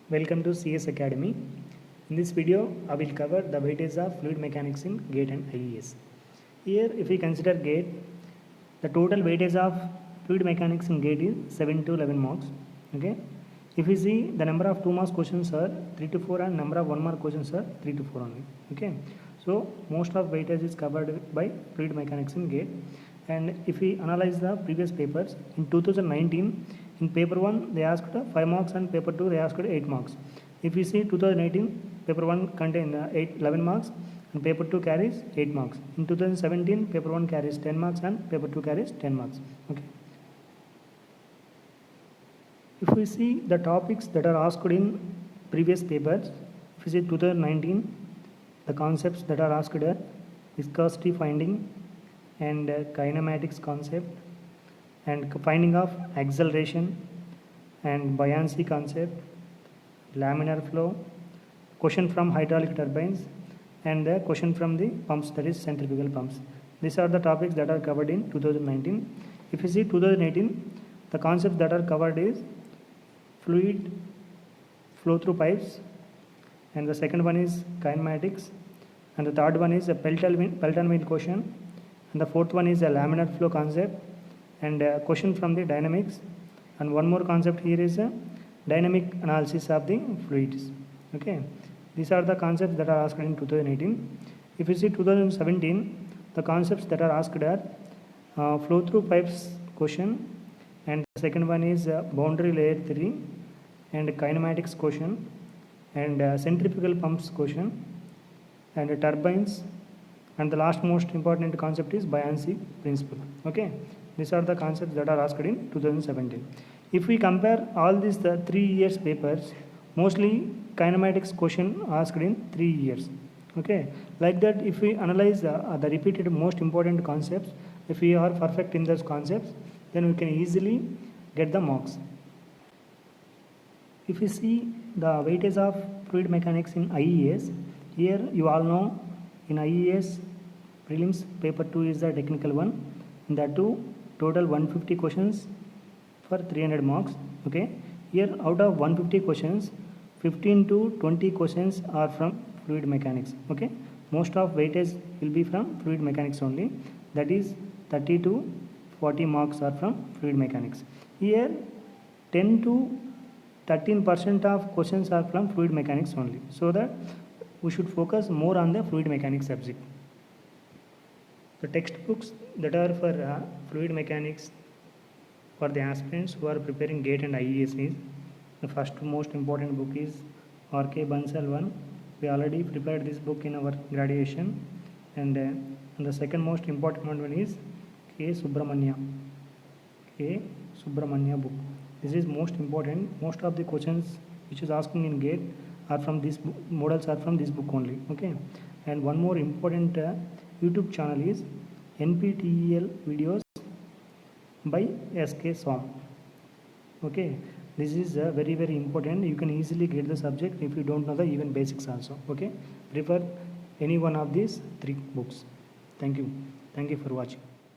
Welcome to CS Academy. In this video, I will cover the weightage of fluid mechanics in GATE and IES. Here, if we consider GATE, the total weightage of fluid mechanics in GATE is 7 to 11 marks. Okay. If we see, the number of 2 marks questions are 3 to 4 and number of 1 mark questions are 3 to 4 only. Okay. So most of weightage is covered by fluid mechanics in GATE. And if we analyze the previous papers, in 2019, in paper 1 they asked 5 marks and paper 2 they asked 8 marks. If we see 2018, paper 1 contains 11 marks and paper 2 carries 8 marks. In 2017, paper 1 carries 10 marks and paper 2 carries 10 marks. Okay. If we see the topics that are asked in previous papers, if we see 2019, the concepts that are asked are viscosity finding and kinematics concept and finding of acceleration and buoyancy concept, laminar flow, question from hydraulic turbines and the question from the pumps, that is centrifugal pumps. These are the topics that are covered in 2019. If you see 2018, the concepts that are covered is fluid flow through pipes, and the second one is kinematics, and the third one is a Pelton wheel question, and the fourth one is a laminar flow concept and a question from the dynamics, and one more concept here is a dynamic analysis of the fluids. Okay, these are the concepts that are asked in 2018. If you see 2017, the concepts that are asked are flow through pipes question, and the second one is boundary layer theory and kinematics question and centrifugal pumps question and turbines, and the last most important concept is buoyancy principle. Okay, these are the concepts that are asked in 2017. If we compare all these 3 years papers, mostly kinematics question asked in 3 years. Okay, like that if we analyze the repeated most important concepts, if we are perfect in those concepts, then we can easily get the marks. If you see the weightage of fluid mechanics in IES, here you all know in IES prelims paper 2 is the technical one, and that too total 150 questions for 300 marks. Okay, here out of 150 questions, 15 to 20 questions are from fluid mechanics. Okay, most of weightage will be from fluid mechanics only, that is 30 to 40 marks are from fluid mechanics. Here 10 to 13% of questions are from fluid mechanics only, so that we should focus more on the fluid mechanics subject. The textbooks that are for fluid mechanics for the aspirants who are preparing GATE and IES is, the first most important book is R.K. Bansal one. We already prepared this book in our graduation, and the second most important one is K. Subramanya book. This is most important. Most of the questions which is asking in GATE are from this book, models are from this book only. Okay, and one more important YouTube channel is NPTEL videos by SK Swam. Okay, this is very important. You can easily get the subject if you don't know the even basics also. Okay, prefer any one of these 3 books. Thank you for watching.